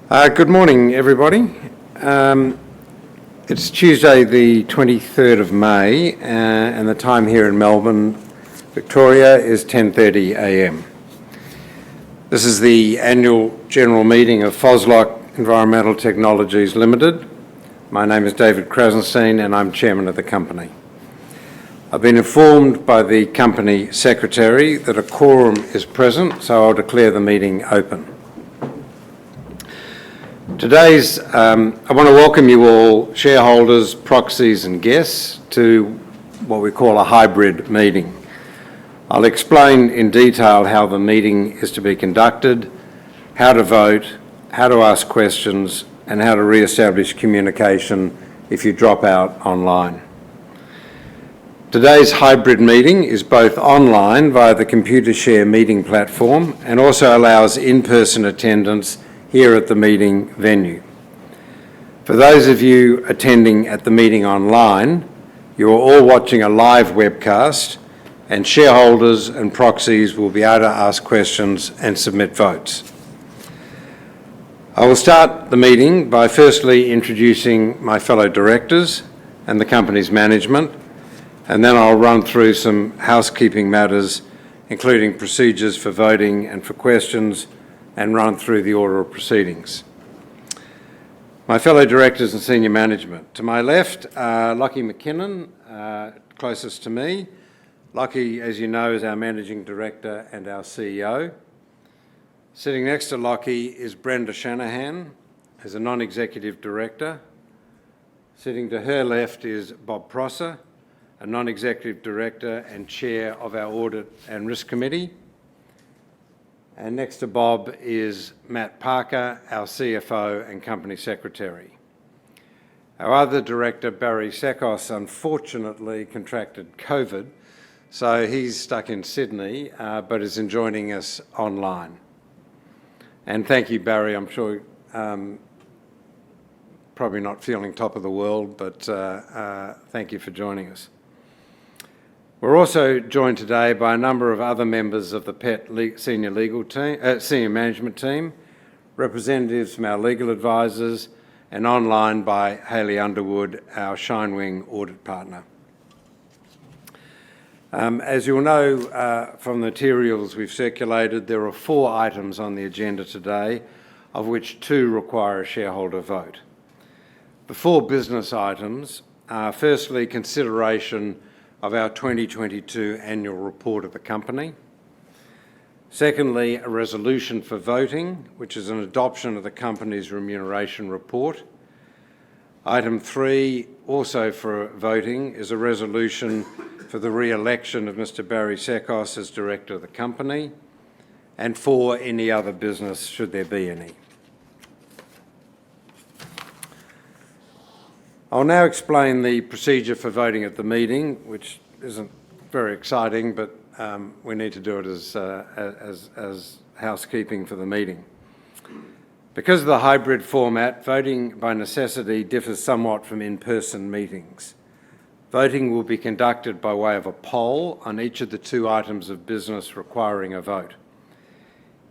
Good morning, everybody. It's Tuesday, the 23rd of May, and the time here in Melbourne, Victoria, is 10:30 a.m. This is the annual general meeting of Phoslock Environmental Technologies Limited. My name is David Krasenstein, and I'm chairman of the company. I've been informed by the company secretary that a quorum is present, so I'll declare the meeting open. I want to welcome you all, shareholders, proxies and guests, to what we call a hybrid meeting. I'll explain in detail how the meeting is to be conducted, how to vote, how to ask questions, and how to re-establish communication if you drop out online. Today's hybrid meeting is both online via the Computershare meeting platform and also allows in-person attendance here at the meeting venue. For those of you attending at the meeting online, you are all watching a live webcast, and shareholders and proxies will be able to ask questions and submit votes. I will start the meeting by firstly introducing my fellow directors and the company's management, and then I'll run through some housekeeping matters, including procedures for voting and for questions, and run through the order of proceedings. My fellow directors and senior management. To my left, Lachie McKinnon, closest to me. Lachie, as you know, is our Managing Director and our CEO. Sitting next to Lachie is Brenda Shanahan, as a Non-Executive Director. Sitting to her left is Bob Prosser, a Non-Executive Director and Chair of our Audit and Risk Committee. And next to Bob is Matt Parker, our CFO and Company Secretary. Our other director, Barry Sekos, unfortunately contracted COVID, so he's stuck in Sydney, but is joining us online. And thank you, Barry. I'm sure probably not feeling top of the world, but thank you for joining us. We're also joined today by a number of other members of the PET senior management team, representatives from our legal advisors, and online by Hayley Underwood, our Shinewing audit partner. As you'll know from the materials we've circulated, there are 4 items on the agenda today, of which 2 require a shareholder vote. The 4 business items are firstly consideration of our 2022 annual report of the company. Secondly, a resolution for voting, which is an adoption of the company's remuneration report. Item 3, also for voting, is a resolution for the re-election of Mr. Barry Sekos as Director of the company, and 4, any other business, should there be any. I'll now explain the procedure for voting at the meeting, which isn't very exciting, but we need to do it as housekeeping for the meeting. Because of the hybrid format, voting by necessity differs somewhat from in-person meetings. Voting will be conducted by way of a poll on each of the 2 items of business requiring a vote.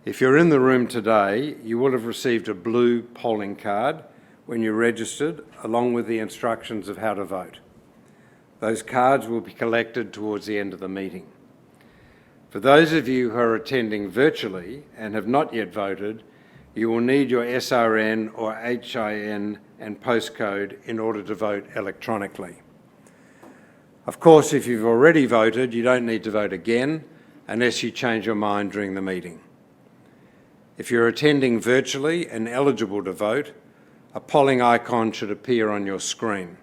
If you're in the room today, you will have received a blue polling card when you registered, along with the instructions of how to vote. Those cards will be collected towards the end of the meeting. For those of you who are attending virtually and have not yet voted, you will need your SRN or HIN and postcode in order to vote electronically. Of course, if you've already voted, you don't need to vote again unless you change your mind during the meeting. If you're attending virtually and eligible to vote, a polling icon should appear on your screen.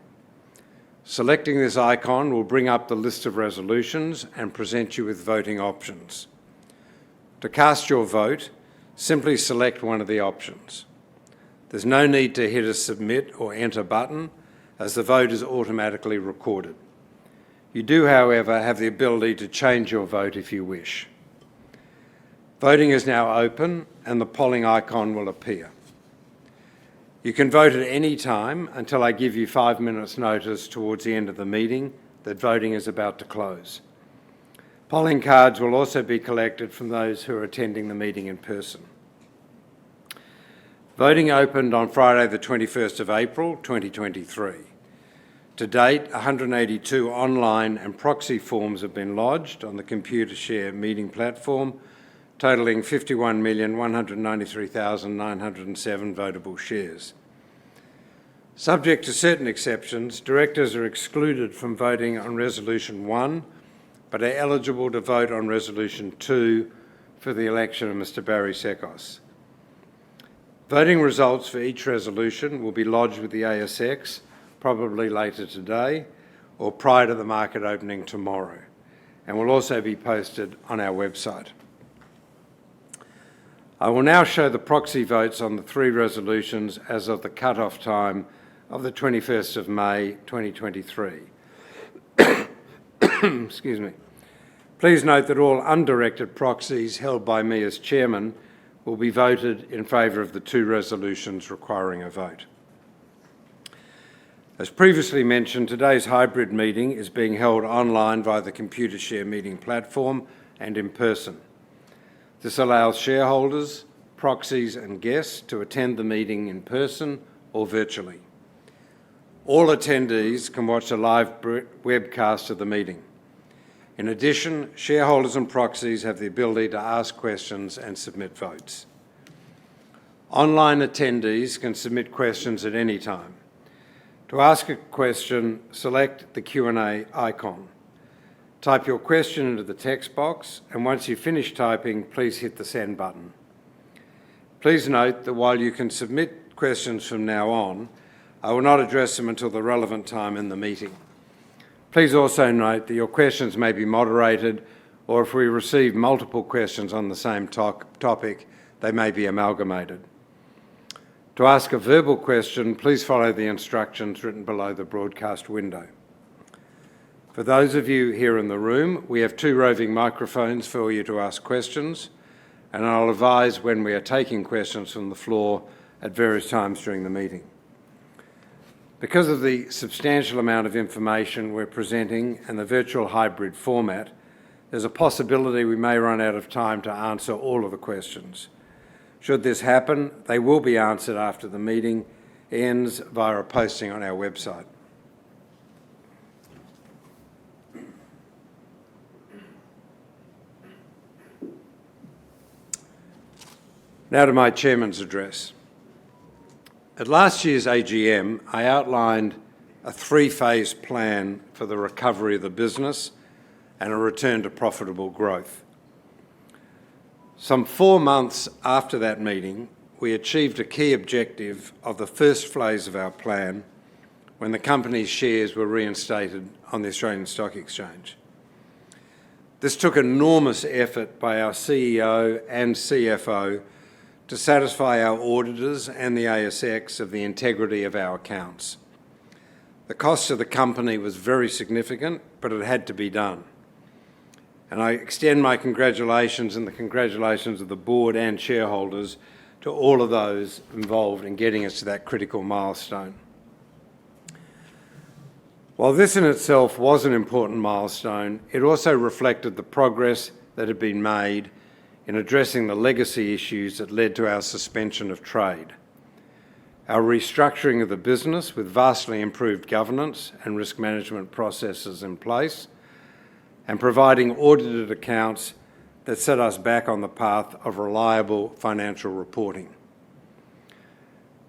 Selecting this icon will bring up the list of resolutions and present you with voting options. To cast your vote, simply select one of the options. There's no need to hit a submit or enter button, as the vote is automatically recorded. You do, however, have the ability to change your vote if you wish. Voting is now open and the polling icon will appear. You can vote at any time until I give you 5 minutes notice towards the end of the meeting that voting is about to close. Polling cards will also be collected from those who are attending the meeting in person. Voting opened on Friday the 21st of April 2023. To date, 182 online and proxy forms have been lodged on the Computershare meeting platform, totalling 51,193,907 votable shares. Subject to certain exceptions, directors are excluded from voting on Resolution 1, but are eligible to vote on Resolution 2 for the election of Mr Barry Sekos. Voting results for each resolution will be lodged with the ASX probably later today or prior to the market opening tomorrow, and will also be posted on our website. I will now show the proxy votes on the three resolutions as of the cut-off time of the 21st of May 2023. Excuse me. Please note that all undirected proxies held by me as chairman will be voted in favour of the two resolutions requiring a vote. As previously mentioned, today's hybrid meeting is being held online via the Computershare meeting platform and in person. This allows shareholders, proxies and guests to attend the meeting in person or virtually. All attendees can watch a live webcast of the meeting. In addition, shareholders and proxies have the ability to ask questions and submit votes. Online attendees can submit questions at any time. To ask a question, select the Q&A icon. Type your question into the text box, and once you've finished typing, please hit the send button. Please note that while you can submit questions from now on, I will not address them until the relevant time in the meeting. Please also note that your questions may be moderated, or if we receive multiple questions on the same topic, they may be amalgamated. To ask a verbal question, please follow the instructions written below the broadcast window. For those of you here in the room, we have two roving microphones for you to ask questions, and I'll advise when we are taking questions from the floor at various times during the meeting. Because of the substantial amount of information we're presenting and the virtual hybrid format, there's a possibility we may run out of time to answer all of the questions. Should this happen, they will be answered after the meeting ends via a posting on our website. Now to my chairman's address. At last year's AGM, I outlined a three-phase plan for the recovery of the business and a return to profitable growth. Some 4 months after that meeting, we achieved a key objective of the first phase of our plan when the company's shares were reinstated on the Australian Stock Exchange. This took enormous effort by our CEO and CFO to satisfy our auditors and the ASX of the integrity of our accounts. The cost of the company was very significant, but it had to be done. And I extend my congratulations and the congratulations of the board and shareholders to all of those involved in getting us to that critical milestone. While this in itself was an important milestone, it also reflected the progress that had been made in addressing the legacy issues that led to our suspension of trade. Our restructuring of the business with vastly improved governance and risk management processes in place, and providing audited accounts that set us back on the path of reliable financial reporting.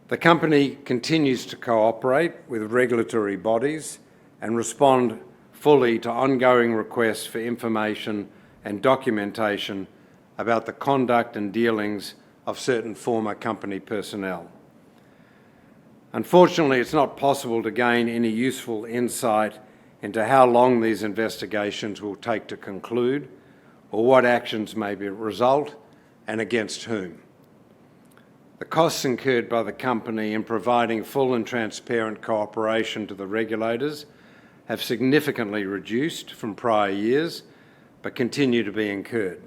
The company continues to cooperate with regulatory bodies and respond fully to ongoing requests for information and documentation about the conduct and dealings of certain former company personnel. Unfortunately, it's not possible to gain any useful insight into how long these investigations will take to conclude or what actions may result and against whom. The costs incurred by the company in providing full and transparent cooperation to the regulators have significantly reduced from prior years, but continue to be incurred.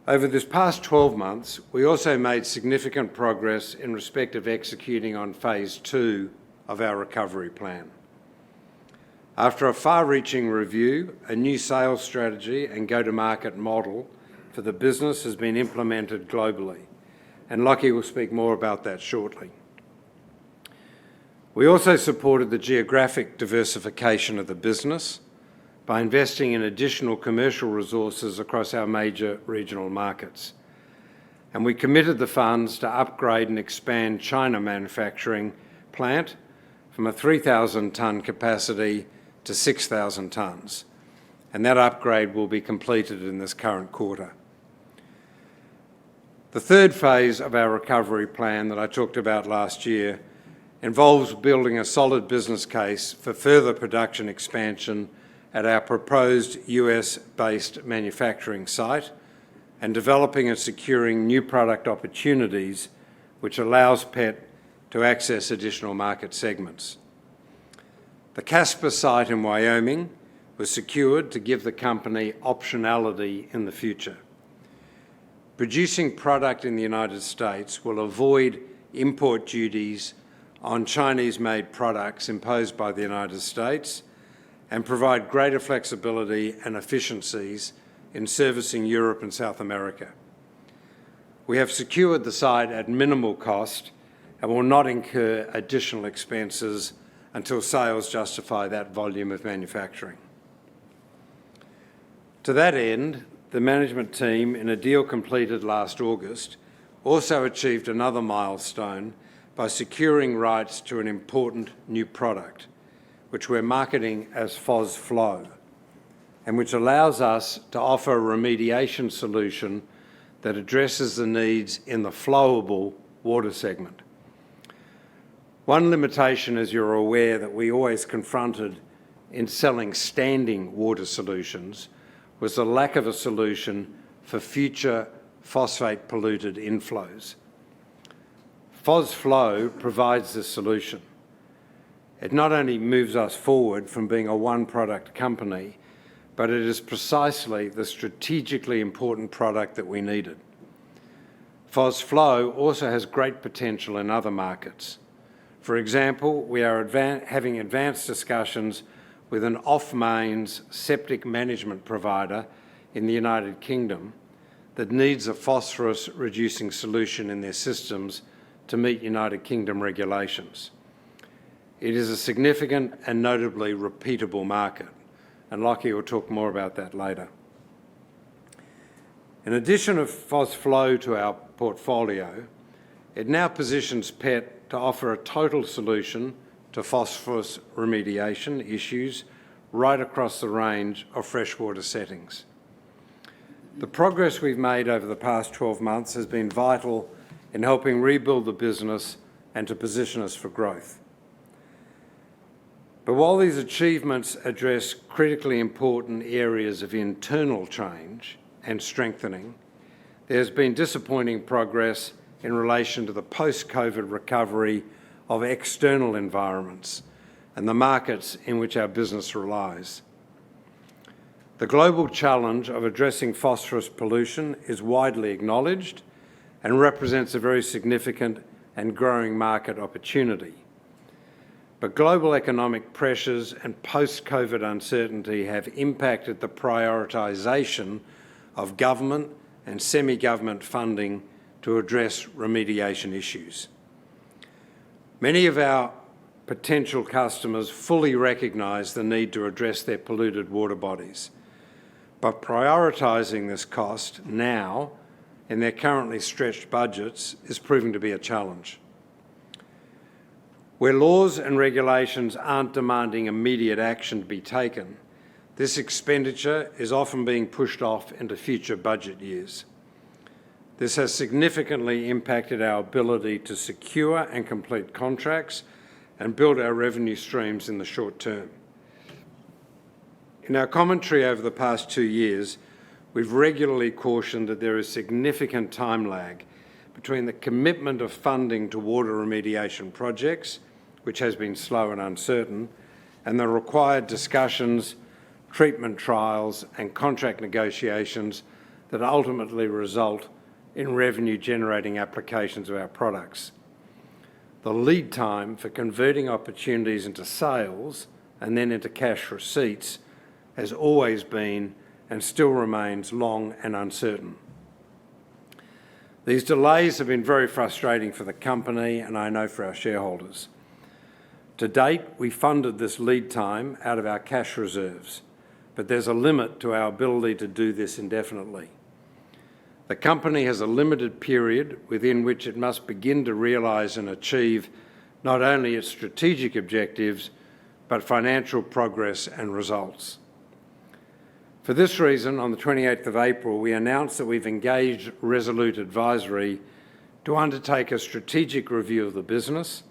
Over this past 12 months, we also made significant progress in respect of executing on Phase 2 of our recovery plan. After a far-reaching review, a new sales strategy and go-to-market model for the business has been implemented globally, and Lockie will speak more about that shortly. We also supported the geographic diversification of the business by investing in additional commercial resources across our major regional markets. And we committed the funds to upgrade and expand China manufacturing plant from a 3,000 tonne capacity to 6,000 tonnes. And that upgrade will be completed in this current quarter. The third phase of our recovery plan that I talked about last year involves building a solid business case for further production expansion at our proposed US-based manufacturing site and developing and securing new product opportunities which allows PET to access additional market segments. The Casper site in Wyoming was secured to give the company optionality in the future. Producing product in the United States will avoid import duties on Chinese-made products imposed by the United States and provide greater flexibility and efficiencies in servicing Europe and South America. We have secured the site at minimal cost and will not incur additional expenses until sales justify that volume of manufacturing. To that end, the management team, in a deal completed last August, also achieved another milestone by securing rights to an important new product, which we're marketing as Phosflow, and which allows us to offer a remediation solution that addresses the needs in the flowable water segment. One limitation, as you're aware, that we always confronted in selling standing water solutions was the lack of a solution for future phosphate-polluted inflows. Phosflow provides this solution. It not only moves us forward from being a one-product company, but it is precisely the strategically important product that we needed. Phosflow also has great potential in other markets. For example, we are having advanced discussions with an off-mains septic management provider in the United Kingdom that needs a phosphorus-reducing solution in their systems to meet United Kingdom regulations. It is a significant and notably repeatable market, and Lockie will talk more about that later. In addition of Phosflow to our portfolio, it now positions PET to offer a total solution to phosphorus remediation issues right across the range of freshwater settings. The progress we've made over the past 12 months has been vital in helping rebuild the business and to position us for growth. But while these achievements address critically important areas of internal change and strengthening, there has been disappointing progress in relation to the post-COVID recovery of external environments and the markets in which our business relies. The global challenge of addressing phosphorus pollution is widely acknowledged and represents a very significant and growing market opportunity. But global economic pressures and post-COVID uncertainty have impacted the prioritisation of government and semi-government funding to address remediation issues. Many of our potential customers fully recognise the need to address their polluted water bodies, but prioritising this cost now in their currently stretched budgets is proving to be a challenge. Where laws and regulations aren't demanding immediate action to be taken, this expenditure is often being pushed off into future budget years. This has significantly impacted our ability to secure and complete contracts and build our revenue streams in the short term. In our commentary over the past 2 years, we've regularly cautioned that there is significant time lag between the commitment of funding to water remediation projects, which has been slow and uncertain, and the required discussions, treatment trials, and contract negotiations that ultimately result in revenue-generating applications of our products. The lead time for converting opportunities into sales and then into cash receipts has always been and still remains long and uncertain. These delays have been very frustrating for the company and I know for our shareholders. To date, we funded this lead time out of our cash reserves, but there's a limit to our ability to do this indefinitely. The company has a limited period within which it must begin to realise and achieve not only its strategic objectives, but financial progress and results. For this reason, on the 28th of April, we announced that we've engaged Resolute Advisory to undertake a strategic review of the business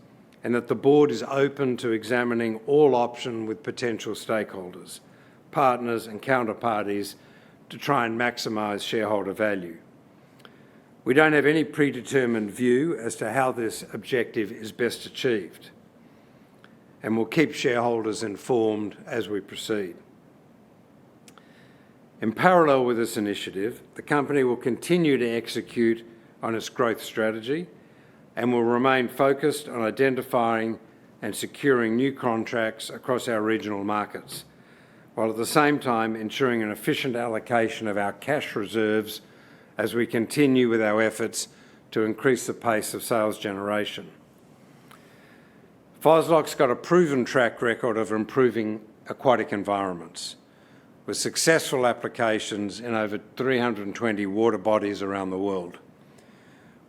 and that the board is open to examining all options with potential stakeholders, partners and counterparties to try and maximise shareholder value. We don't have any predetermined view as to how this objective is best achieved, and we'll keep shareholders informed as we proceed. In parallel with this initiative, the company will continue to execute on its growth strategy and will remain focused on identifying and securing new contracts across our regional markets, while at the same time ensuring an efficient allocation of our cash reserves as we continue with our efforts to increase the pace of sales generation. Phoslock's got a proven track record of improving aquatic environments, with successful applications in over 320 water bodies around the world.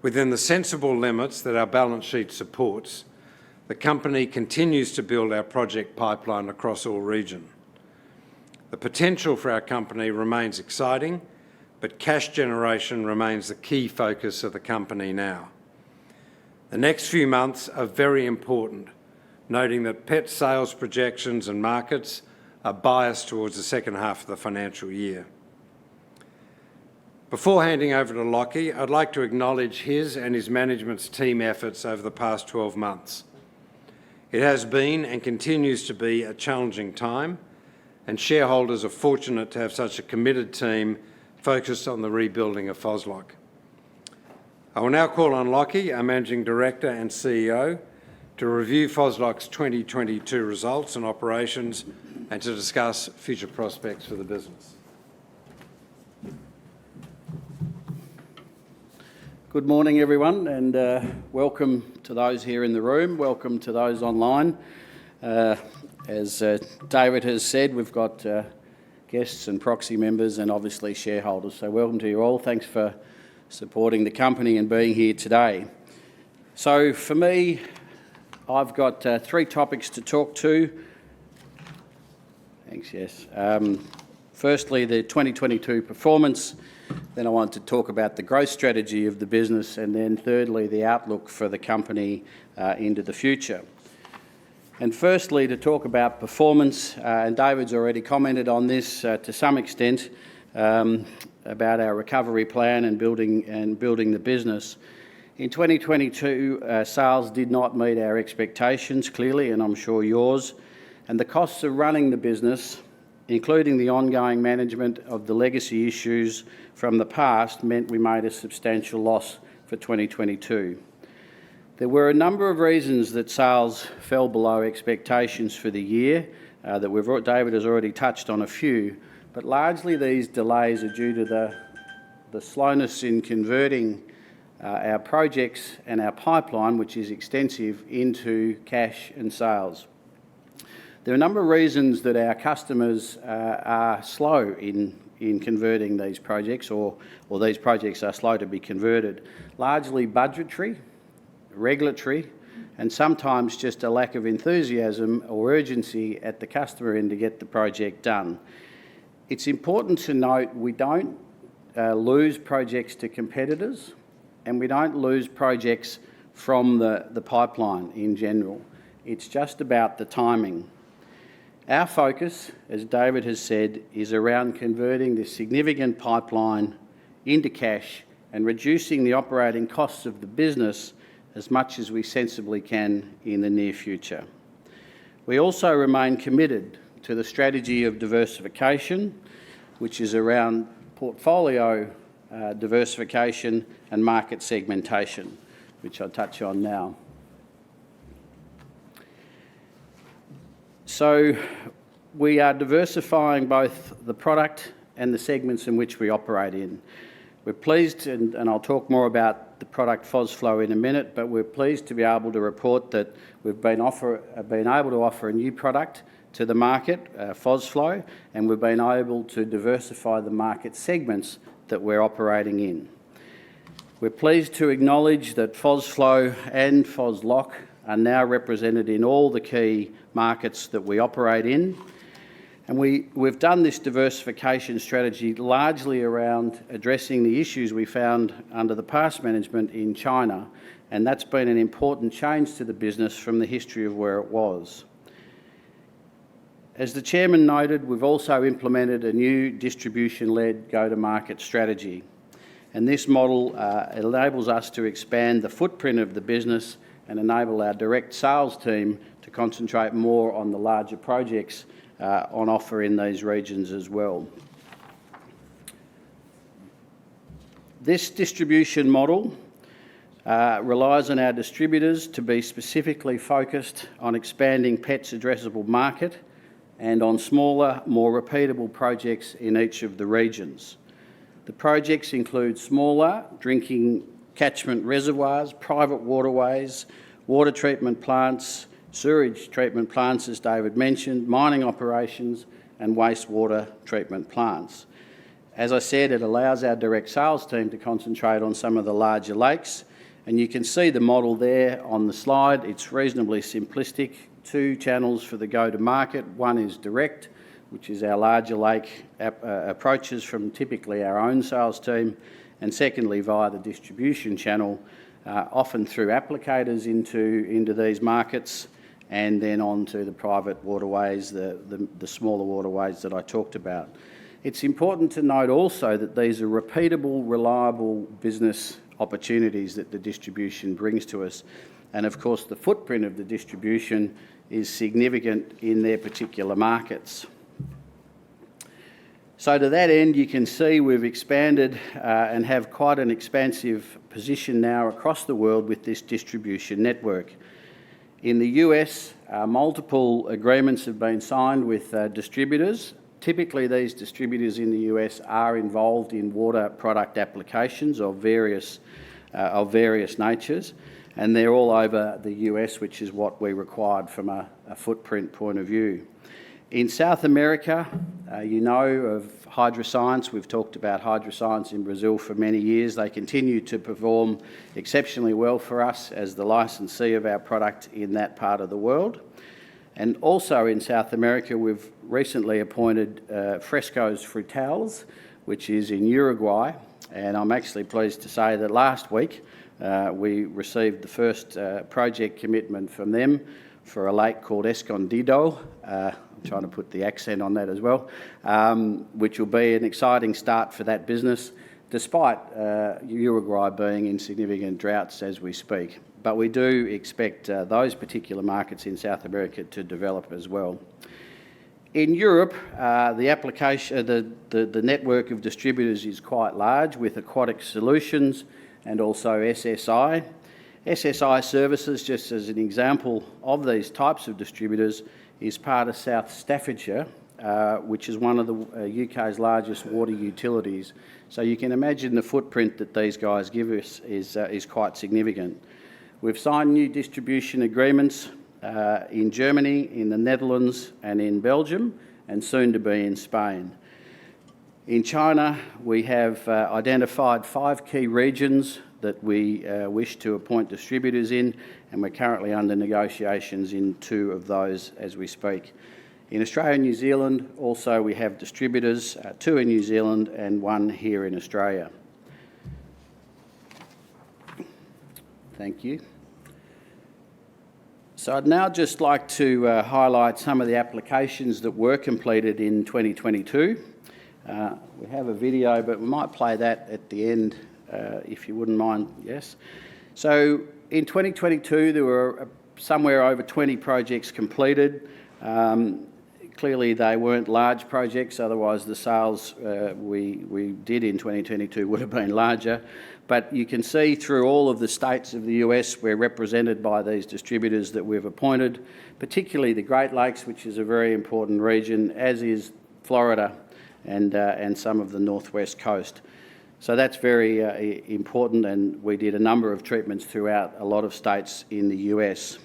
Within the sensible limits that our balance sheet supports, the company continues to build our project pipeline across all regions. The potential for our company remains exciting, but cash generation remains the key focus of the company now. The next few months are very important, noting that pet sales projections and markets are biased towards the second half of the financial year. Before handing over to Lockie, I'd like to acknowledge his and his management's team efforts over the past 12 months. It has been and continues to be a challenging time, and shareholders are fortunate to have such a committed team focused on the rebuilding of Phoslock. I will now call on Lockie, our Managing Director and CEO, to review Phoslock's 2022 results and operations and to discuss future prospects for the business. Good morning, everyone, and welcome to those here in the room. Welcome to those online. As David has said, we've got guests and proxy members and obviously shareholders. So welcome to you all. Thanks for supporting the company and being here today. So for me, I've got three topics to talk to. Thanks, yes. Firstly, the 2022 performance. Then I want to talk about the growth strategy of the business. And then thirdly, the outlook for the company into the future. And firstly, to talk about performance, and David's already commented on this to some extent, about our recovery plan and building the business. In 2022, sales did not meet our expectations, clearly, and I'm sure yours. And the costs of running the business, including the ongoing management of the legacy issues from the past, meant we made a substantial loss for 2022. There were a number of reasons that sales fell below expectations for the year, David has already touched on a few, but largely these delays are due to the slowness in converting our projects and our pipeline, which is extensive, into cash and sales. There are a number of reasons that our customers are slow in converting these projects, or these projects are slow to be converted. Largely budgetary, regulatory, and sometimes just a lack of enthusiasm or urgency at the customer end to get the project done. It's important to note we don't lose projects to competitors, and we don't lose projects from the pipeline in general. It's just about the timing. Our focus, as David has said, is around converting this significant pipeline into cash and reducing the operating costs of the business as much as we sensibly can in the near future. We also remain committed to the strategy of diversification, which is around portfolio diversification and market segmentation, which I'll touch on now. So we are diversifying both the product and the segments in which we operate in. We're pleased, and I'll talk more about the product Phosflow in a minute, but we're pleased to be able to report that we've been able to offer a new product to the market, Phosflow, and we've been able to diversify the market segments that we're operating in. We're pleased to acknowledge that Phosflow and Phoslock are now represented in all the key markets that we operate in. And we've done this diversification strategy largely around addressing the issues we found under the past management in China, and that's been an important change to the business from the history of where it was. As the Chairman noted, we've also implemented a new distribution-led go-to-market strategy, and this model enables us to expand the footprint of the business and enable our direct sales team to concentrate more on the larger projects on offer in these regions as well. This distribution model relies on our distributors to be specifically focused on expanding PET's addressable market and on smaller, more repeatable projects in each of the regions. The projects include smaller drinking catchment reservoirs, private waterways, water treatment plants, sewerage treatment plants, as David mentioned, mining operations and wastewater treatment plants. As I said, it allows our direct sales team to concentrate on some of the larger lakes, and you can see the model there on the slide. It's reasonably simplistic. Two channels for the go-to-market. One is direct, which is our larger lake approaches from typically our own sales team, and secondly via the distribution channel, often through applicators into these markets, and then on to the private waterways, the smaller waterways that I talked about. It's important to note also that these are repeatable, reliable business opportunities that the distribution brings to us. And of course, the footprint of the distribution is significant in their particular markets. So to that end, you can see we've expanded and have quite an expansive position now across the world with this distribution network. In the US, multiple agreements have been signed with distributors. Typically, these distributors in the US are involved in water product applications of various natures, and they're all over the US, which is what we required from a footprint point of view. In South America, you know of Hydroscience. We've talked about Hydroscience in Brazil for many years. They continue to perform exceptionally well for us as the licensee of our product in that part of the world. And also in South America, we've recently appointed Frescos Frutales, which is in Uruguay. And I'm actually pleased to say that last week we received the first project commitment from them for a lake called Escondido. I'm trying to put the accent on that as well, which will be an exciting start for that business, despite Uruguay being in significant droughts as we speak. But we do expect those particular markets in South America to develop as well. In Europe, the network of distributors is quite large, with Aquatic Solutions and also SSI. SSI Services, just as an example of these types of distributors, is part of South Staffordshire, which is one of the UK's largest water utilities. So you can imagine the footprint that these guys give us is quite significant. We've signed new distribution agreements in Germany, in the Netherlands and in Belgium, and soon to be in Spain. In China, we have identified 5 key regions that we wish to appoint distributors in, and we're currently under negotiations in 2 of those as we speak. In Australia and New Zealand, also we have distributors, 2 in New Zealand and 1 here in Australia. Thank you. So I'd now just like to highlight some of the applications that were completed in 2022. We have a video, but we might play that at the end if you wouldn't mind. Yes. So in 2022, there were somewhere over 20 projects completed. Clearly, they weren't large projects, otherwise the sales we did in 2022 would have been larger. But you can see through all of the states of the US, we're represented by these distributors that we've appointed, particularly the Great Lakes, which is a very important region, as is Florida and some of the northwest coast. So that's very important, and we did a number of treatments throughout a lot of states in the US.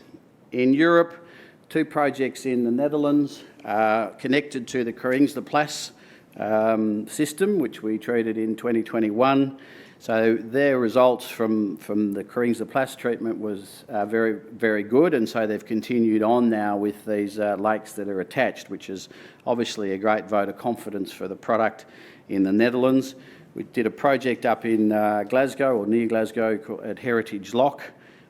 In Europe, 2 projects in the Netherlands connected to the Keringsleplas system, which we treated in 2021. So their results from the Keringsleplas treatment was very, very good, and so they've continued on now with these lakes that are attached, which is obviously a great vote of confidence for the product in the Netherlands. We did a project up in Glasgow, or near Glasgow, at Heritage Lock.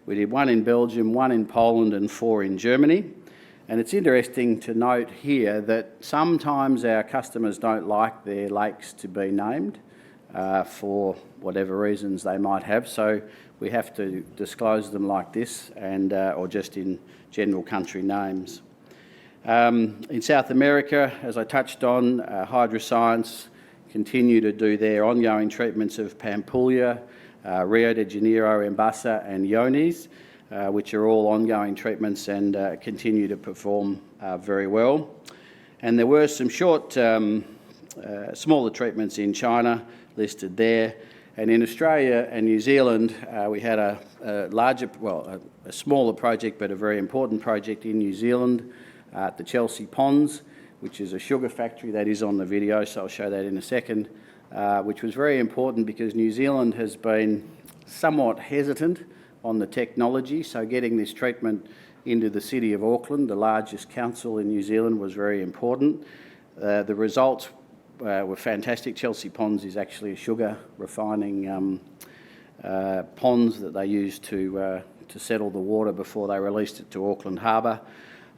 We did 1 in Belgium, 1 in Poland and 4 in Germany. And it's interesting to note here that sometimes our customers don't like their lakes to be named for whatever reasons they might have. So we have to disclose them like this, and or just in general country names. In South America, as I touched on, Hydroscience continue to do their ongoing treatments of Pampulha, Rio de Janeiro, Embasa and Iones, which are all ongoing treatments and continue to perform very well. And there were some short, smaller treatments in China listed there. And in Australia and New Zealand, we had a smaller project, but a very important project in New Zealand at the Chelsea Ponds, which is a sugar factory that is on the video, so I'll show that in a second, which was very important because New Zealand has been somewhat hesitant on the technology, so getting this treatment into the City of Auckland, the largest council in New Zealand, was very important. The results were fantastic. Chelsea Ponds is actually a sugar refining ponds that they use to settle the water before they released it to Auckland Harbour.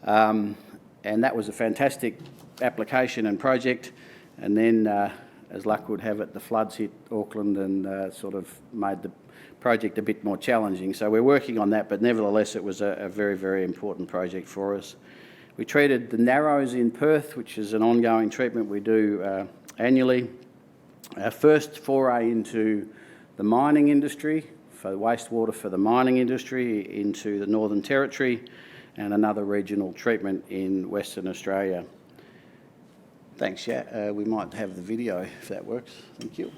And that was a fantastic application and project. And then, as luck would have it, the floods hit Auckland and sort of made the project a bit more challenging. So we're working on that, but nevertheless, it was a very, very important project for us. We treated the Narrows in Perth, which is an ongoing treatment we do annually. Our first foray into the mining industry, for wastewater for the mining industry, into the Northern Territory, and another regional treatment in Western Australia. Thanks, yeah. We might have the video if that works. Thank you.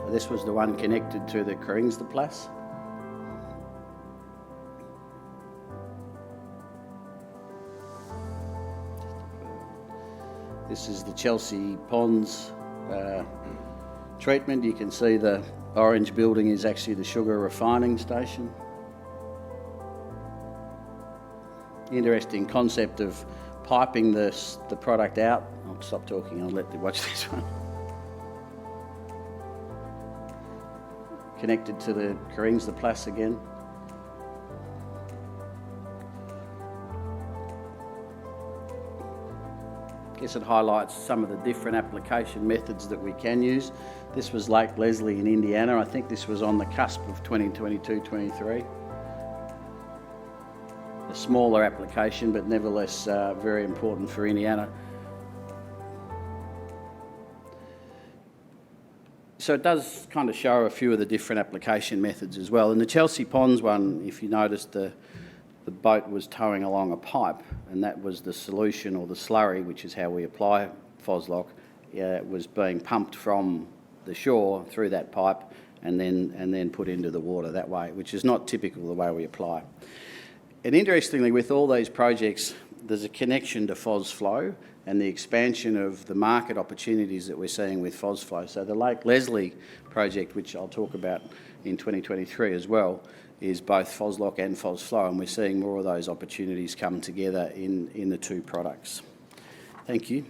This was the one connected to the Keringsleplas. This is the Chelsea Ponds treatment. You can see the orange building is actually the sugar refining station. Interesting concept of piping the product out. I'll stop talking, I'll let you watch this one. Connected to the Keringsleplas again. I guess it highlights some of the different application methods that we can use. This was Lake Leslie in Indiana. I think this was on the cusp of 2022-23. A smaller application, but nevertheless very important for Indiana. So it does kind of show a few of the different application methods as well. In the Chelsea Ponds one, if you notice, the boat was towing along a pipe, and that was the solution, or the slurry, which is how we apply Phoslock. It was being pumped from the shore through that pipe and then put into the water that way, which is not typical the way we apply. And interestingly, with all these projects, there's a connection to Phosflow and the expansion of the market opportunities that we're seeing with Phosflow. So the Lake Leslie project, which I'll talk about in 2023 as well, is both Phoslock and Phosflow, and we're seeing more of those opportunities come together in the two products. Thank you.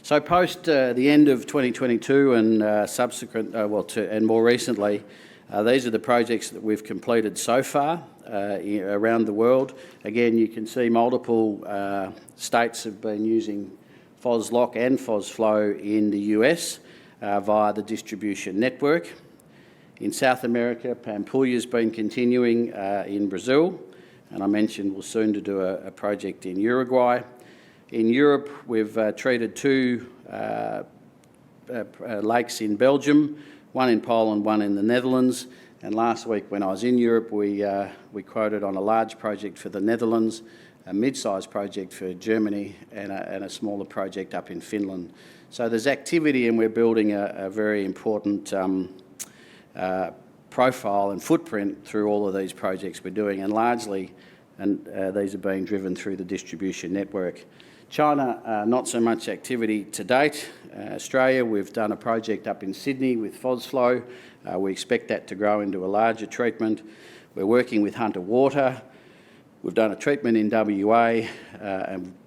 So post the end of 2022 and subsequent, and more recently, these are the projects that we've completed so far around the world. Again, you can see multiple states have been using Phoslock and Phosflow in the US via the distribution network. In South America, Pampulha has been continuing in Brazil, and I mentioned we'll soon to do a project in Uruguay. In Europe, we've treated 2 lakes in Belgium, 1 in Poland, 1 in the Netherlands, And last week when I was in Europe, we quoted on a large project for the Netherlands, a mid-sized project for Germany, and a smaller project up in Finland. So there's activity, and we're building a very important profile and footprint through all of these projects we're doing, and largely these are being driven through the distribution network. China, not so much activity to date. Australia, we've done a project up in Sydney with Phosflow. We expect that to grow into a larger treatment. We're working with Hunter Water. We've done a treatment in WA,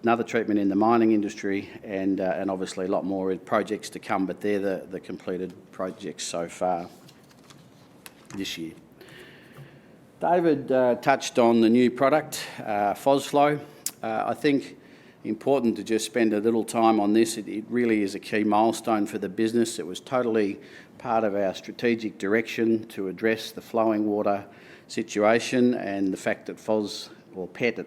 another treatment in the mining industry, and obviously a lot more projects to come, but they're the completed projects so far this year. David touched on the new product, Phosflow. I think important to just spend a little time on this. It really is a key milestone for the business. It was totally part of our strategic direction to address the flowing water situation and the fact that PET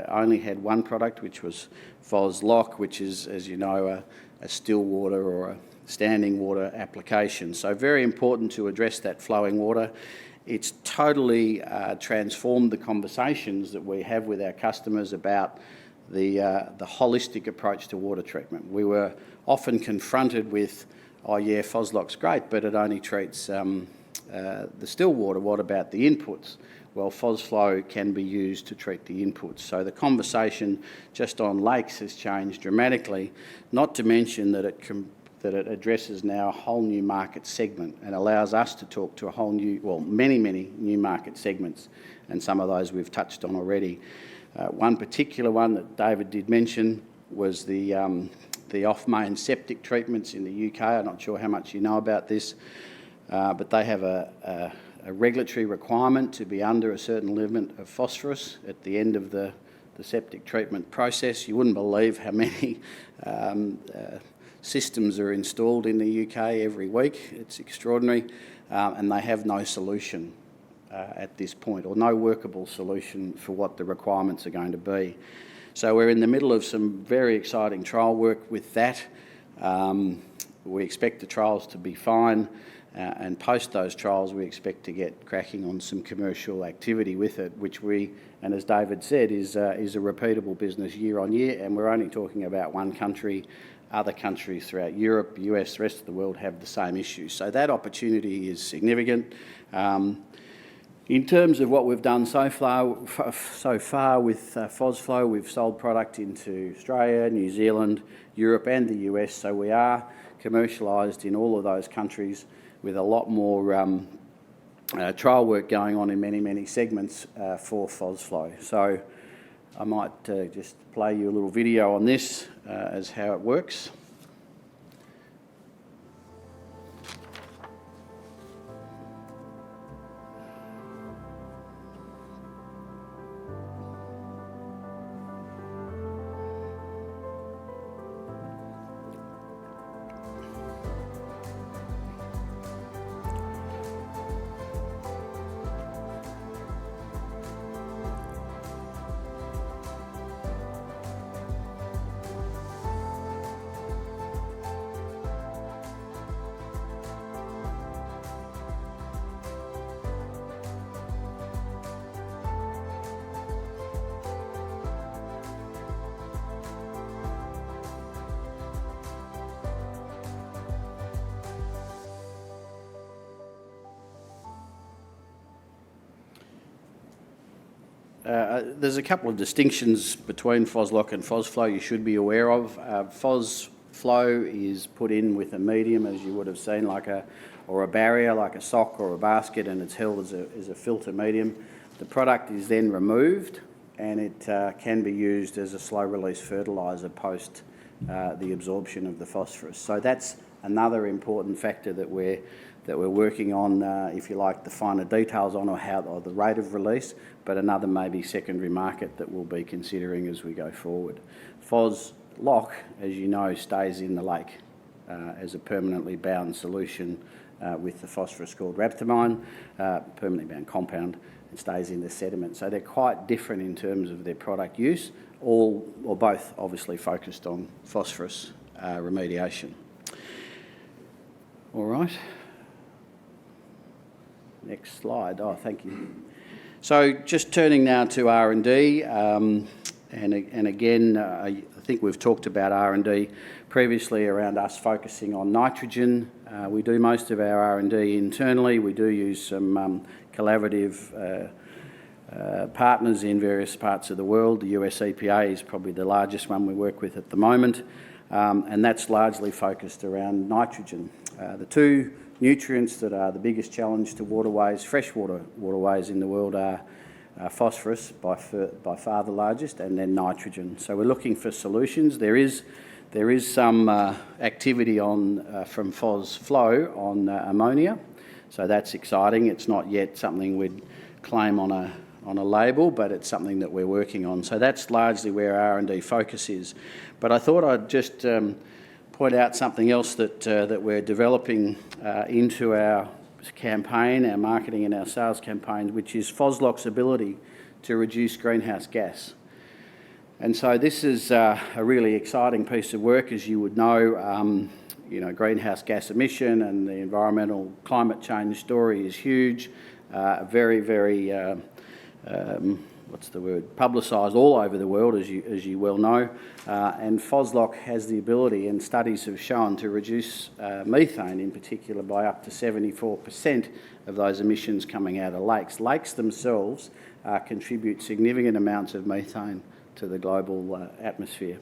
only had one product, which was Phoslock, which is, as you know, a still water or a standing water application. So very important to address that flowing water. It's totally transformed the conversations that we have with our customers about the holistic approach to water treatment. We were often confronted with, oh yeah, Phoslock's great, but it only treats the still water. What about the inputs? Well, Phosflow can be used to treat the inputs. So the conversation just on lakes has changed dramatically, not to mention that it addresses now a whole new market segment and allows us to talk to a whole new, well, many new market segments, and some of those we've touched on already. One particular one that David did mention was the off-main septic treatments in the UK. I'm not sure how much you know about this, but they have a regulatory requirement to be under a certain limit of phosphorus at the end of the septic treatment process. You wouldn't believe how many systems are installed in the UK every week. It's extraordinary, and they have no solution at this point, or no workable solution for what the requirements are going to be. So we're in the middle of some very exciting trial work with that. We expect the trials to be fine, and post those trials we expect to get cracking on some commercial activity with it, which and as David said, is a repeatable business year on year, and we're only talking about one country. Other countries throughout Europe, US, the rest of the world have the same issues. So that opportunity is significant. In terms of what we've done so far with Phosflow, we've sold product into Australia, New Zealand, Europe and the US, so we are commercialised in all of those countries with a lot more trial work going on in many segments for Phosflow. So I might just play you a little video on this as how it works. There's a couple of distinctions between Phoslock and Phosflow you should be aware of. Phosflow is put in with a medium, as you would have seen, or a barrier like a sock or a basket, and it's held as a filter medium. The product is then removed, and it can be used as a slow-release fertiliser post the absorption of the phosphorus. So that's another important factor that we're working on, if you like, the finer details on or the rate of release, but another maybe secondary market that we'll be considering as we go forward. Phoslock, as you know, stays in the lake as a permanently bound solution with the phosphorus called rhabdomine, permanently bound compound, and stays in the sediment. So they're quite different in terms of their product use, all or both obviously focused on phosphorus remediation. All right. next slide. Oh, thank you. So just turning now to R&D, and again, I think we've talked about R&D previously around us focusing on nitrogen. We do most of our R&D internally. We do use some collaborative partners in various parts of the world. The US EPA is probably the largest one we work with at the moment, and that's largely focused around nitrogen. The two nutrients that are the biggest challenge to waterways, freshwater waterways in the world, are phosphorus, by far the largest, and then nitrogen. So we're looking for solutions. There is some activity from Phosflow on ammonia, so that's exciting. It's not yet something we'd claim on a label, but it's something that we're working on. So that's largely where our R&D focus is. But I thought I'd just point out something else that we're developing into our campaign, our marketing and our sales campaigns, which is Phoslock's ability to reduce greenhouse gas. And so this is a really exciting piece of work. As you would know, greenhouse gas emission and the environmental climate change story is huge, very, very publicised all over the world, as you well know, and Phoslock has the ability, and studies have shown, to reduce methane in particular by up to 74% of those emissions coming out of lakes. Lakes themselves contribute significant amounts of methane to the global atmosphere.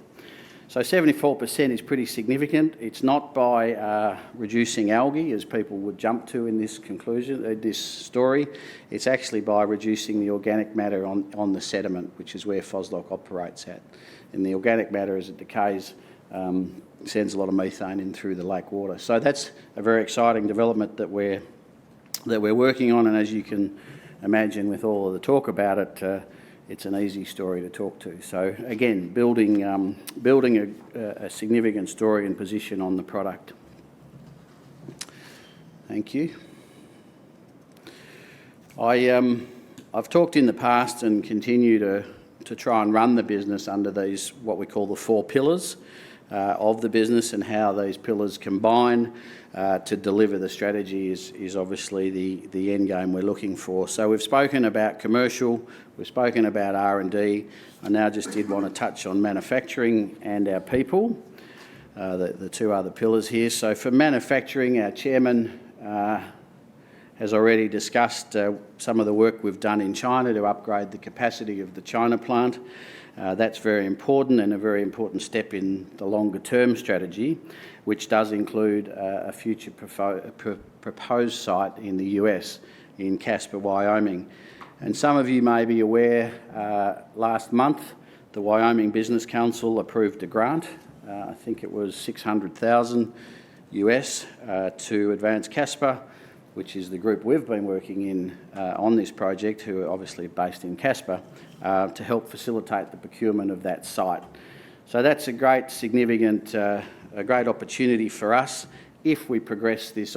So 74% is pretty significant. It's not by reducing algae, as people would jump to in this conclusion, this story. It's actually by reducing the organic matter on the sediment, which is where Phoslock operates at. And the organic matter, as it decays, sends a lot of methane in through the lake water. So that's a very exciting development that we're working on, and as you can imagine, with all of the talk about it, it's an easy story to talk to. So again, building a significant story and position on the product. Thank you. I've talked in the past and continue to try and run the business under these, what we call the 4 pillars of the business, and how these pillars combine to deliver the strategy is obviously the end game we're looking for. So we've spoken about commercial, we've spoken about R&D. I now just did want to touch on manufacturing and our people, the 2 other pillars here. So for manufacturing, our chairman has already discussed some of the work we've done in China to upgrade the capacity of the China plant. That's very important, and a very important step in the longer term strategy, which does include a future proposed site in the US, in Casper, Wyoming. And some of you may be aware, last month the Wyoming Business Council approved a grant, I think it was $600,000 US, to Advance Casper, which is the group we've been working in on this project, who are obviously based in Casper, to help facilitate the procurement of that site. So that's a great, significant, a great opportunity for us if we progress this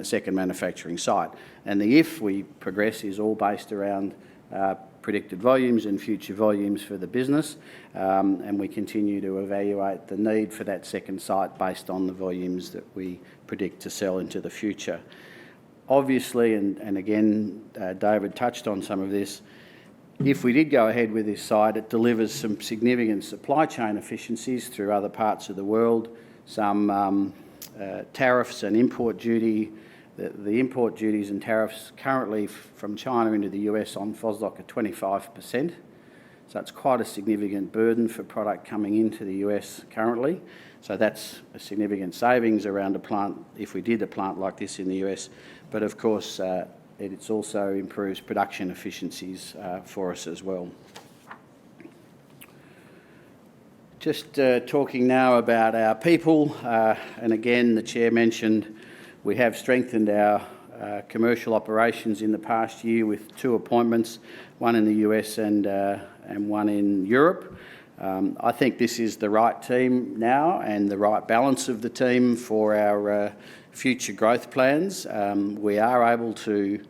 second manufacturing site. And the if we progress is all based around predicted volumes and future volumes for the business, and we continue to evaluate the need for that second site based on the volumes that we predict to sell into the future. Obviously, and again, David touched on some of this, if we did go ahead with this site, it delivers some significant supply chain efficiencies through other parts of the world, some tariffs and import duty. The import duties and tariffs currently from China into the US on Phoslock are 25%. So it's quite a significant burden for product coming into the US currently. So that's a significant savings around a plant, if we did a plant like this in the US. But of course, it also improves production efficiencies for us as well. Just talking now about our people, and again, the Chair mentioned we have strengthened our commercial operations in the past year with 2 appointments, one in the US and one in Europe. I think this is the right team now and the right balance of the team for our future growth plans. We are able to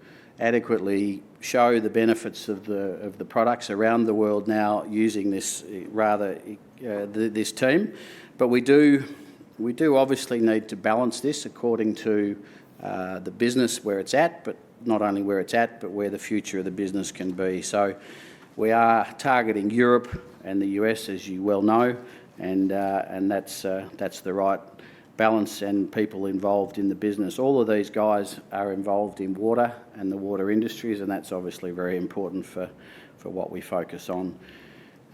adequately show the benefits of the products around the world now using this this team, but we do obviously need to balance this according to the business where it's at, but not only where it's at, but where the future of the business can be. So we are targeting Europe and the US, as you well know, and that's the right balance and people involved in the business. All of these guys are involved in water and the water industries, and that's obviously very important for what we focus on.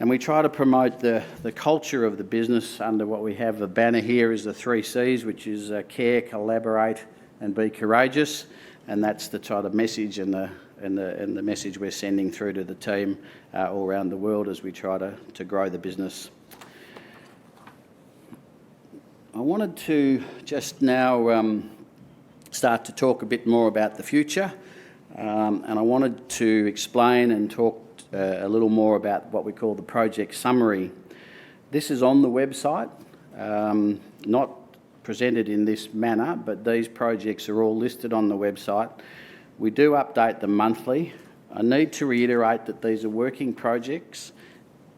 And we try to promote the culture of the business under what we have. The banner here is the 3 C's, which is care, collaborate, and be courageous. And that's the sort of message and the message we're sending through to the team all around the world as we try to grow the business. I wanted to just now start to talk a bit more about the future, and I wanted to explain and talk a little more about what we call the project summary. This is on the website, not presented in this manner, but these projects are all listed on the website. We do update them monthly. I need to reiterate that these are working projects.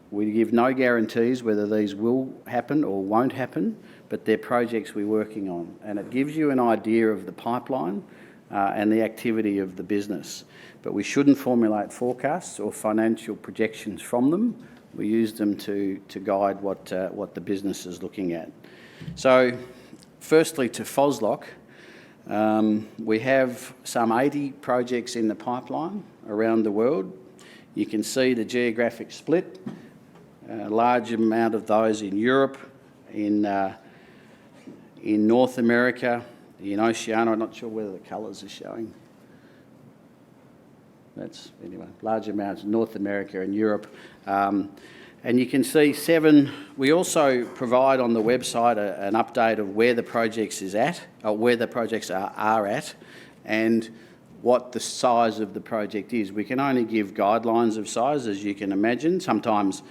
We give no guarantees whether these will happen or won't happen, but they're projects we're working on, and it gives you an idea of the pipeline and the activity of the business. But we shouldn't formulate forecasts or financial projections from them. We use them to guide what the business is looking at. So, firstly, to Phoslock, we have some 80 projects in the pipeline around the world. You can see the geographic split. A large amount of those in Europe, in North America, in Oceania. I'm not sure whether the colours are showing. Anyway, large amounts in North America and Europe. And you can see 7. We also provide on the website an update of where the projects is at, or where the projects are at, and what the size of the project is. We can only give guidelines of size, as you can imagine. Sometimes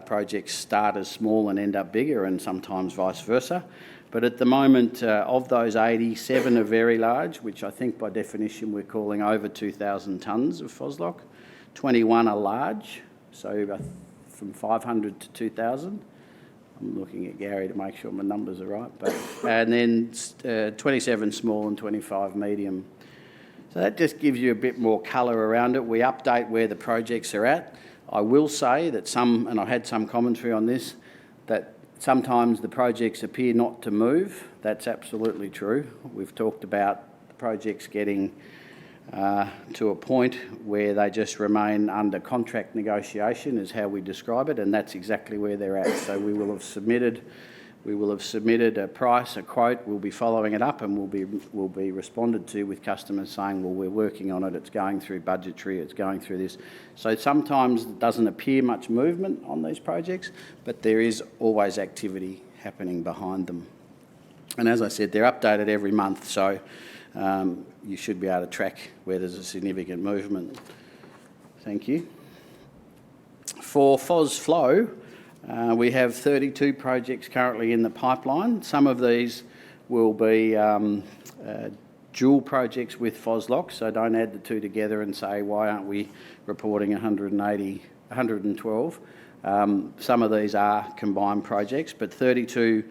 projects start as small and end up bigger, and sometimes vice versa. But at the moment, of those 80, 7 are very large, which I think by definition we're calling over 2,000 tonnes of Phoslock. 21 are large, so from 500 to 2,000. I'm looking at Gary to make sure my numbers are right. And then 27 small and 25 medium. So that just gives you a bit more colour around it. We update where the projects are at. I will say that and I had some commentary on this, that sometimes the projects appear not to move. That's absolutely true. We've talked about the projects getting to a point where they just remain under contract negotiation, is how we describe it, and that's exactly where they're at. So we will have submitted a price, a quote. We'll be following it up, and we'll be responded to with customers saying, well, we're working on it, it's going through budgetary, it's going through this. So sometimes it doesn't appear much movement on these projects, but there is always activity happening behind them. And as I said, they're updated every month, so you should be able to track where there's a significant movement. Thank you. For Phosflow, we have 32 projects currently in the pipeline. Some of these will be dual projects with Phoslock, so don't add the two together and say, why aren't we reporting 112? Some of these are combined projects, but 32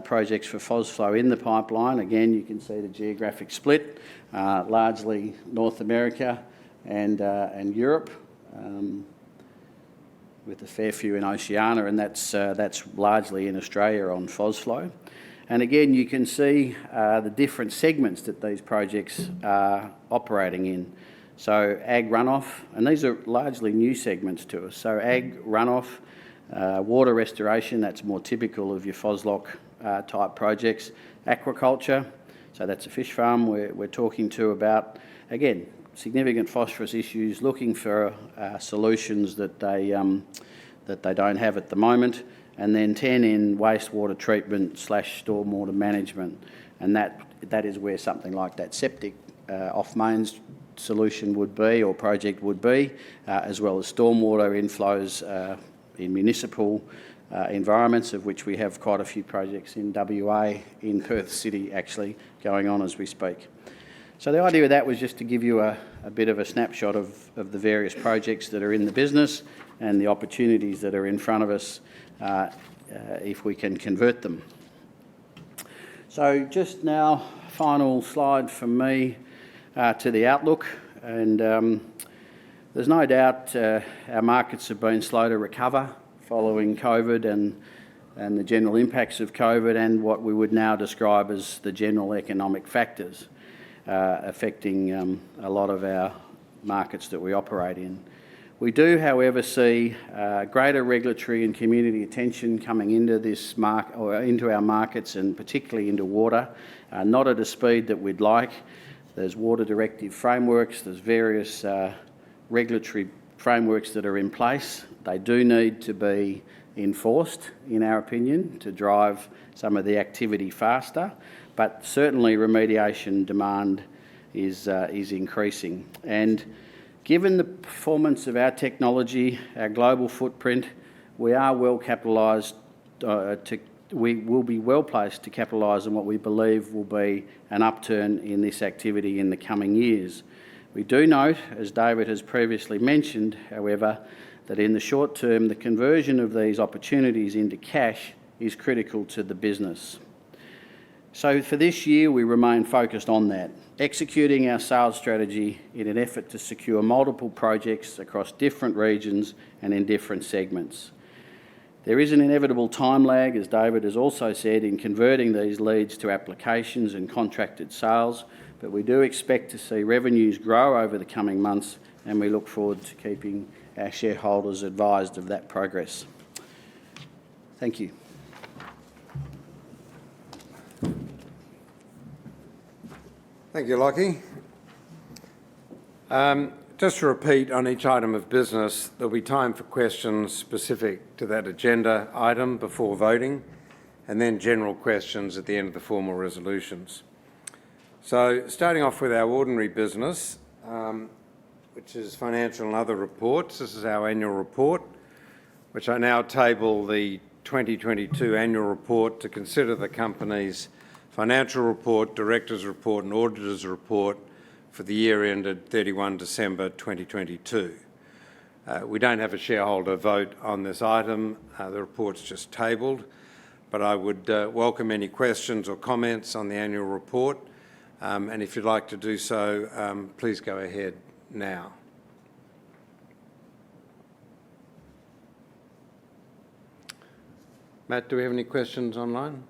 projects for Phosflow in the pipeline. Again, you can see the geographic split, largely North America and Europe, with a fair few in Oceania, and that's largely in Australia on Phosflow. And again, you can see the different segments that these projects are operating in. So ag runoff, and these are largely new segments to us. So ag runoff, water restoration, that's more typical of your Phoslock type projects. Aquaculture, so that's a fish farm we're talking to about, again, significant phosphorus issues, looking for solutions that they don't have at the moment. And then 10 in wastewater treatment / stormwater management, and that is where something like that septic off-mains solution would be, or project would be, as well as stormwater inflows in municipal environments, of which we have quite a few projects in WA, in Perth City actually, going on as we speak. So the idea of that was just to give you a bit of a snapshot of the various projects that are in the business and the opportunities that are in front of us if we can convert them. So just now, final slide from me. to the outlook, and there's no doubt our markets have been slow to recover following COVID and the general impacts of COVID and what we would now describe as the general economic factors affecting a lot of our markets that we operate in. We do, however, see greater regulatory and community attention coming into this into our markets, and particularly into water, not at a speed that we'd like. There's water directive frameworks, there's various regulatory frameworks that are in place. They do need to be enforced, in our opinion, to drive some of the activity faster, but certainly remediation demand is increasing. And given the performance of our technology, our global footprint, we are well capitalised we will be well placed to capitalise on what we believe will be an upturn in this activity in the coming years. We do note, as David has previously mentioned, however, that in the short term, the conversion of these opportunities into cash is critical to the business. So for this year, we remain focused on that, executing our sales strategy in an effort to secure multiple projects across different regions and in different segments. There is an inevitable time lag, as David has also said, in converting these leads to applications and contracted sales, but we do expect to see revenues grow over the coming months, and we look forward to keeping our shareholders advised of that progress. Thank you. Thank you, Lockie. Just to repeat on each item of business, there'll be time for questions specific to that agenda item before voting, and then general questions at the end of the formal resolutions. So, starting off with our ordinary business, which is financial and other reports. This is our annual report, which I now table the 2022 annual report to consider the company's financial report, director's report and auditor's report for the year ended 31 December 2022. We don't have a shareholder vote on this item. The report's just tabled, but I would welcome any questions or comments on the annual report, and if you'd like to do so, please go ahead now. Matt, do we have any questions online?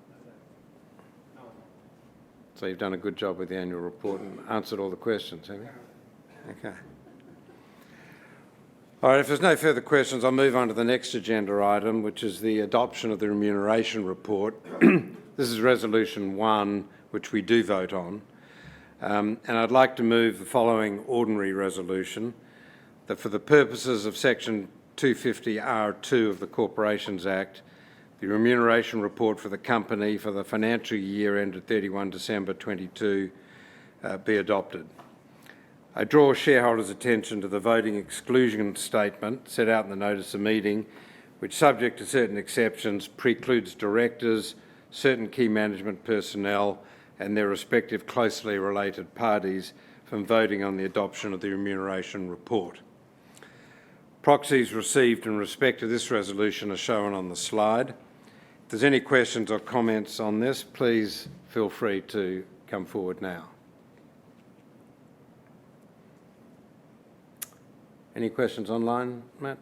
So you've done a good job with the annual report and answered all the questions, have you? Okay. All right, if there's no further questions, I'll move on to the next agenda item, which is the adoption of the remuneration report. This is Resolution 1, which we do vote on. And I'd like to move the following ordinary resolution, that for the purposes of Section 250R(2) of the Corporations Act, the remuneration report for the company for the financial year ended 31 December 2022 be adopted. I draw shareholders' attention to the voting exclusion statement set out in the notice of meeting, which, subject to certain exceptions, precludes directors, certain key management personnel and their respective closely related parties from voting on the adoption of the remuneration report. Proxies received in respect to this resolution are shown on the slide. If there's any questions or comments on this, please feel free to come forward now. Any questions online, Matt?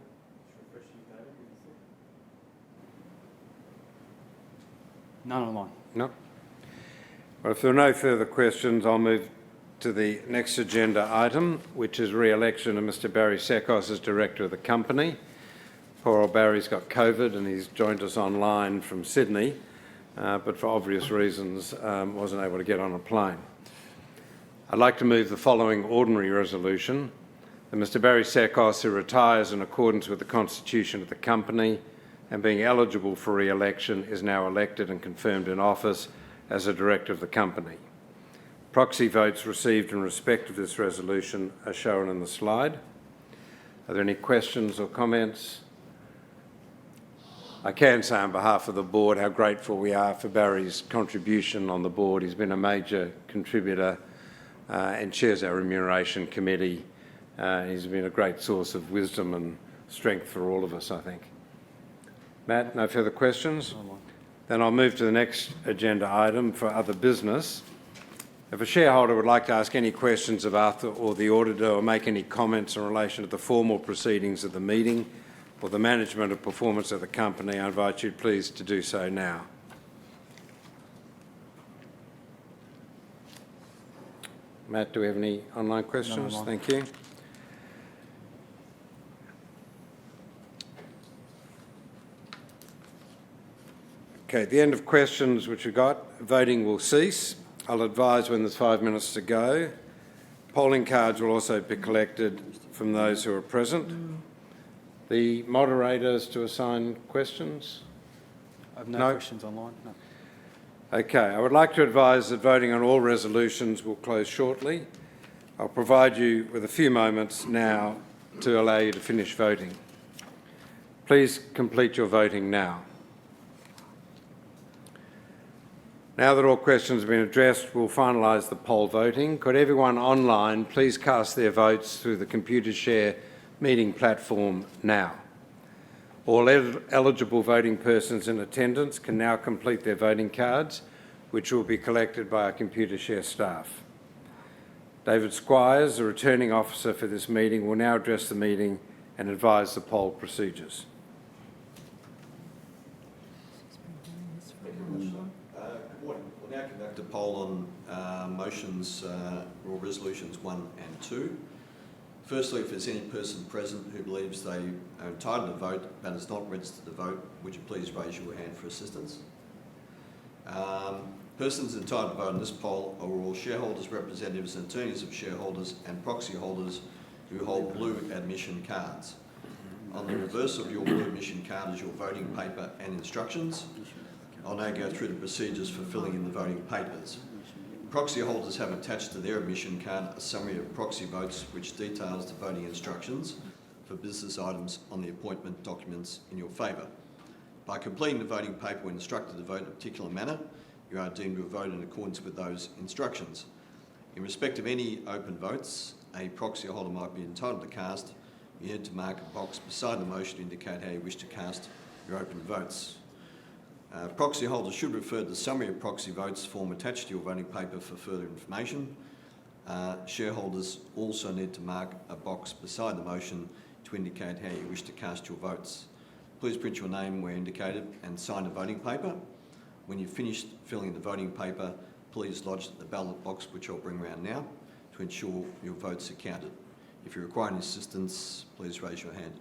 None online. No? Well, if there are no further questions, I'll move to the next agenda item, which is re-election of Mr. Barry Sekos as Director of the company. Poor old Barry's got COVID and he's joined us online from Sydney, but for obvious reasons wasn't able to get on a plane. I'd like to move the following ordinary resolution, that Mr. Barry Sekos, who retires in accordance with the constitution of the company and being eligible for re-election, is now elected and confirmed in office as a Director of the company. Proxy votes received in respect of this resolution are shown in the slide. Are there any questions or comments? I can say on behalf of the board how grateful we are for Barry's contribution on the board. He's been a major contributor and chairs our remuneration committee. He's been a great source of wisdom and strength for all of us, I think. Matt, no further questions? Then I'll move to the next agenda item for other business. If a shareholder would like to ask any questions of Arthur or the auditor or make any comments in relation to the formal proceedings of the meeting or the management of performance of the company, I invite you please to do so now. Matt, do we have any online questions? online. Thank you. Okay, at the end of questions which we've got, voting will cease. I'll advise when there's 5 minutes to go. Polling cards will also be collected from those who are present. The moderators to assign questions? I have no No. questions online. No. Okay, I would like to advise that voting on all resolutions will close shortly. I'll provide you with a few moments now to allow you to finish voting. Please complete your voting now. Now that all questions have been addressed, we'll finalise the poll voting. Could everyone online please cast their votes through the Computershare meeting platform now? All eligible voting persons in attendance can now complete their voting cards, which will be collected by our Computershare staff. David Squires, the returning officer for this meeting, will now address the meeting and advise the poll procedures. Good morning. We'll now conduct a poll on motions or resolutions 1 and 2. Firstly, if there's any person present who believes they are entitled to vote but is not registered to vote, would you please raise your hand for assistance? Persons entitled to vote in this poll are all shareholders, representatives and attorneys of shareholders and proxy holders who hold blue admission cards. On the reverse of your blue admission card is your voting paper and instructions. I'll now go through the procedures for filling in the voting papers. Proxy holders have attached to their admission card a summary of proxy votes which details the voting instructions for business items on the appointment documents in your favour. By completing the voting paper when instructed to vote in a particular manner, you are deemed to have voted in accordance with those instructions. In respect of any open votes a proxy holder might be entitled to cast, you need to mark a box beside the motion to indicate how you wish to cast your open votes. Proxy holders should refer to the summary of proxy votes form attached to your voting paper for further information. Shareholders also need to mark a box beside the motion to indicate how you wish to cast your votes. Please print your name where indicated and sign the voting paper. When you've finished filling the voting paper, please lodge the ballot box, which I'll bring around now, to ensure your votes are counted. If you require any assistance, please raise your hand.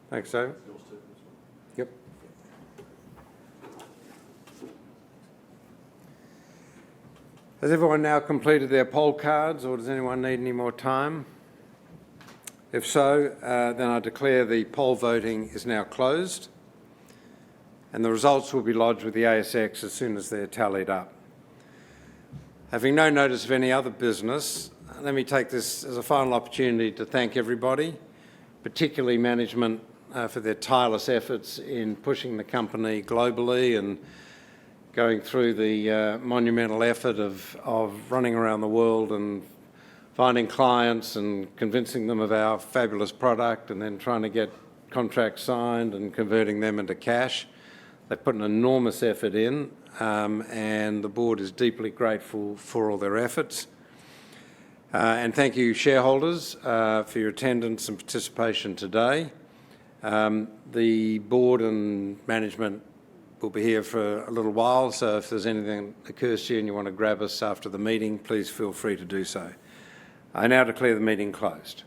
Thanks, David. Yep. Has everyone now completed their poll cards, or does anyone need any more time? If so, then I declare the poll voting is now closed, and the results will be lodged with the ASX as soon as they're tallied up. Having no notice of any other business, let me take this as a final opportunity to thank everybody, particularly management, for their tireless efforts in pushing the company globally and going through the monumental effort of running around the world and finding clients and convincing them of our fabulous product and then trying to get contracts signed and converting them into cash. They've put an enormous effort in, and the board is deeply grateful for all their efforts. And thank you, shareholders, for your attendance and participation today. The board and management will be here for a little while, so if there's anything that occurs to you and you want to grab us after the meeting, please feel free to do so. I now declare the meeting closed.